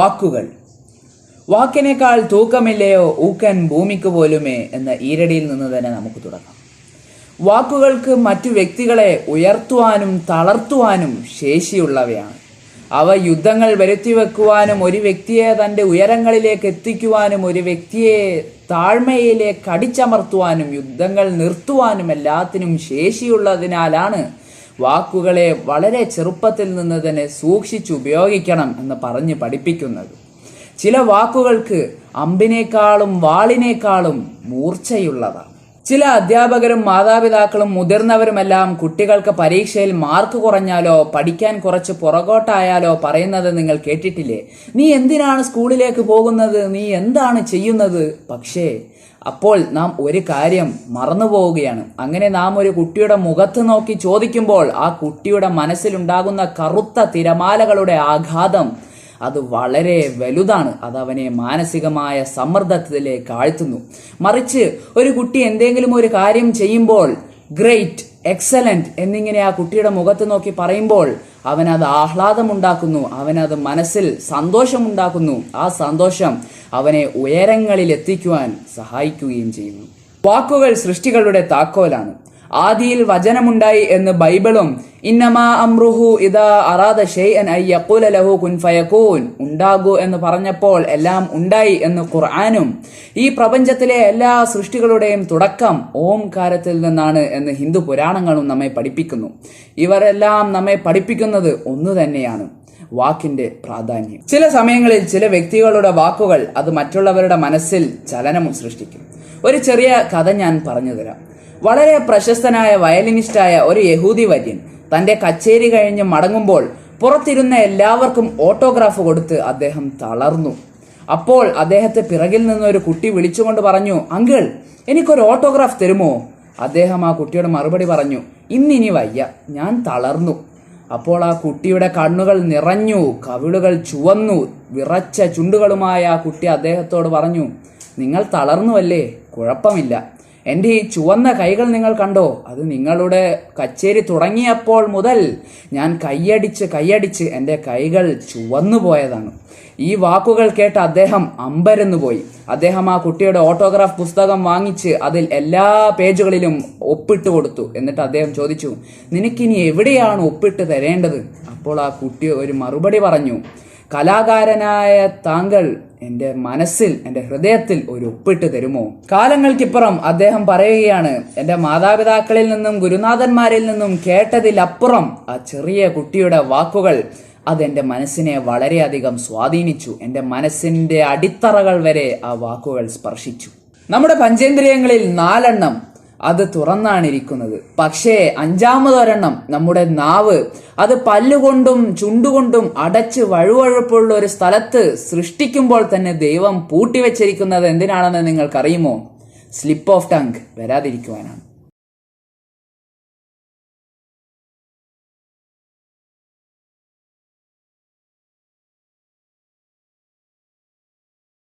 വാക്കുകൾ. വാക്കിനേക്കാൾ തൂക്കമില്ലയോ ഊക്കൻ ഭൂമിക്ക് പോലുമേ എന്ന ഈരടിയിൽ നിന്ന് തന്നെ നമുക്ക് തുടങ്ങാം. വാക്കുകൾക്ക് മറ്റു വ്യക്തികളെ ഉയർത്തുവാനും തളർത്തുവാനും ശേഷിയുള്ളവയാണ്. അവ യുദ്ധങ്ങൾ വരുത്തിവെക്കുവാനും ഒരു വ്യക്തിയെ തൻ്റെ ഉയരങ്ങളിലേക്ക് എത്തിക്കുവാനും ഒരു വ്യക്തിയെ താഴ്മയിലേക്ക് അടിച്ചമർത്തുവാനും യുദ്ധങ്ങൾ നിർത്തുവാനും എല്ലാത്തിനും ശേഷിയുള്ളതിനാലാണ് വാക്കുകളെ വളരെ ചെറുപ്പത്തിൽ നിന്ന് തന്നെ സൂക്ഷിച്ചുപയോഗിക്കണം എന്ന് പറഞ്ഞ് പഠിപ്പിക്കുന്നത്. ചില വാക്കുകൾക്ക് അമ്പിനേക്കാളും വാളിനേക്കാളും മൂർച്ചയുള്ളതാണ്. ചില അധ്യാപകരും മാതാപിതാക്കളും മുതിർന്നവരുമെല്ലാം കുട്ടികൾക്ക് പരീക്ഷയിൽ മാർക്ക് കുറഞ്ഞാലോ പഠിക്കാൻ കുറച്ച് പുറകോട്ടായാലോ പറയുന്നത് നിങ്ങൾ കേട്ടിട്ടില്ലേ? നീ എന്തിനാണ് സ്കൂളിലേക്ക് പോകുന്നത്? നീ എന്താണ് ചെയ്യുന്നത്? പക്ഷേ അപ്പോൾ നാം ഒരു കാര്യം മറന്നു പോവുകയാണ്. അങ്ങനെ നാം ഒരു കുട്ടിയുടെ മുഖത്ത് നോക്കി ചോദിക്കുമ്പോൾ ആ കുട്ടിയുടെ മനസ്സിലുണ്ടാകുന്ന കറുത്ത തിരമാലകളുടെ ആഘാതം അത് വളരെ വലുതാണ്. അത് അവനെ മാനസികമായ സമ്മർദ്ദത്തിലേക്ക് ആഴ്ത്തുന്നു. മറിച്ച് ഒരു കുട്ടി എന്തെങ്കിലും ഒരു കാര്യം ചെയ്യുമ്പോൾ ഗ്രേറ്റ്, എക്സലന്റ് എന്നിങ്ങനെ ആ കുട്ടിയുടെ മുഖത്ത് നോക്കി പറയുമ്പോൾ അവനത് ആഹ്ലാദമുണ്ടാക്കുന്നു, അവനത് മനസ്സിൽ സന്തോഷമുണ്ടാക്കുന്നു. ആ സന്തോഷം അവനെ ഉയരങ്ങളിൽ എത്തിക്കുവാൻ സഹായിക്കുകയും ചെയ്യുന്നു. വാക്കുകൾ സൃഷ്ടികളുടെ താക്കോലാണ്. ആദിയിൽ വചനമുണ്ടായി എന്ന് ബൈബിളും ഇന്നമാ അംറുഹു ഇദാ അറാദ ഷൈഅൻ അൻ യഖൂല ലഹു കുൻ ഫയകൂൻ, ഉണ്ടാകൂ എന്ന് പറഞ്ഞപ്പോൾ എല്ലാം ഉണ്ടായി എന്ന് ഖുർആനും ഈ പ്രപഞ്ചത്തിലെ എല്ലാ സൃഷ്ടികളുടെയും തുടക്കം ഓംകാരത്തിൽ നിന്നാണ് എന്ന് ഹിന്ദു പുരാണങ്ങളും നമ്മെ പഠിപ്പിക്കുന്നു. ഇവരെല്ലാം നമ്മെ പഠിപ്പിക്കുന്നത് ഒന്നു തന്നെയാണ്, വാക്കിന്റെ പ്രാധാന്യം. ചില സമയങ്ങളിൽ ചില വ്യക്തികളുടെ വാക്കുകൾ അത് മറ്റുള്ളവരുടെ മനസ്സിൽ ചലനം സൃഷ്ടിക്കും. ഒരു ചെറിയ കഥ ഞാൻ പറഞ്ഞു തരാം. വളരെ പ്രശസ്തനായ വയലിനിസ്റ്റായ ഒരു യഹൂദി വര്യൻ തന്റെ കച്ചേരി കഴിഞ്ഞ് മടങ്ങുമ്പോൾ പുറത്തിരുന്ന എല്ലാവർക്കും ഓട്ടോഗ്രാഫ് കൊടുത്ത് അദ്ദേഹം തളർന്നു. അപ്പോൾ അദ്ദേഹത്തെ പിറകിൽ നിന്നൊരു കുട്ടി വിളിച്ചുകൊണ്ട് പറഞ്ഞു, അങ്കിൾ, എനിക്കൊരു ഓട്ടോഗ്രാഫ് തരുമോ? അദ്ദേഹം ആ കുട്ടിയോട് മറുപടി പറഞ്ഞു, ഇന്നിനി വയ്യ, ഞാൻ തളർന്നു. അപ്പോൾ ആ കുട്ടിയുടെ കണ്ണുകൾ നിറഞ്ഞു, കവിളുകൾ ചുവന്നു. വിറച്ച ചുണ്ടുകളുമായ ആ കുട്ടി അദ്ദേഹത്തോട് പറഞ്ഞു, നിങ്ങൾ തളർന്നുവല്ലേ? കുഴപ്പമില്ല. എൻ്റെ ഈ ചുവന്ന കൈകൾ നിങ്ങൾ കണ്ടോ? അത് നിങ്ങളുടെ കച്ചേരി തുടങ്ങിയപ്പോൾ മുതൽ ഞാൻ കൈയടിച്ച് എൻ്റെ കൈകൾ ചുവന്നു പോയതാണ്. ഈ വാക്കുകൾ കേട്ട് അദ്ദേഹം അമ്പരന്നു പോയി. അദ്ദേഹം ആ കുട്ടിയുടെ ഓട്ടോഗ്രാഫ് പുസ്തകം വാങ്ങിച്ച് അതിൽ എല്ലാ പേജുകളിലും ഒപ്പിട്ട് കൊടുത്തു. എന്നിട്ട് അദ്ദേഹം ചോദിച്ചു, നിനക്കിനി എവിടെയാണ് ഒപ്പിട്ട് തരേണ്ടത്? അപ്പോൾ ആ കുട്ടി ഒരു മറുപടി പറഞ്ഞു, കലാകാരനായ താങ്കൾ എൻ്റെ മനസ്സിൽ, എൻ്റെ ഹൃദയത്തിൽ ഒരു ഒപ്പിട്ട് തരുമോ? കാലങ്ങൾക്കിപ്പുറം അദ്ദേഹം പറയുകയാണ്, എൻ്റെ മാതാപിതാക്കളിൽ നിന്നും ഗുരുനാഥന്മാരിൽ നിന്നും കേട്ടതിലപ്പുറം ആ ചെറിയ കുട്ടിയുടെ വാക്കുകൾ അതെൻ്റെ മനസ്സിനെ വളരെയധികം സ്വാധീനിച്ചു. എൻ്റെ മനസ്സിൻ്റെ അടിത്തറകൾ വരെ ആ വാക്കുകൾ സ്പർശിച്ചു. നമ്മുടെ പഞ്ചേന്ദ്രിയങ്ങളിൽ 4 അത് തുറന്നാണിരിക്കുന്നത്. പക്ഷേ 5-മതൊരെണ്ണം നമ്മുടെ നാവ്, അത് പല്ലുകൊണ്ടും ചുണ്ടുകൊണ്ടും അടച്ച് വഴുവഴുപ്പുള്ള ഒരു സ്ഥലത്ത് സൃഷ്ടിക്കുമ്പോൾ തന്നെ ദൈവം പൂട്ടിവെച്ചിരിക്കുന്നത് എന്തിനാണെന്ന് നിങ്ങൾക്കറിയുമോ? Slip of tongue വരാതിരിക്കുവാനാണ്.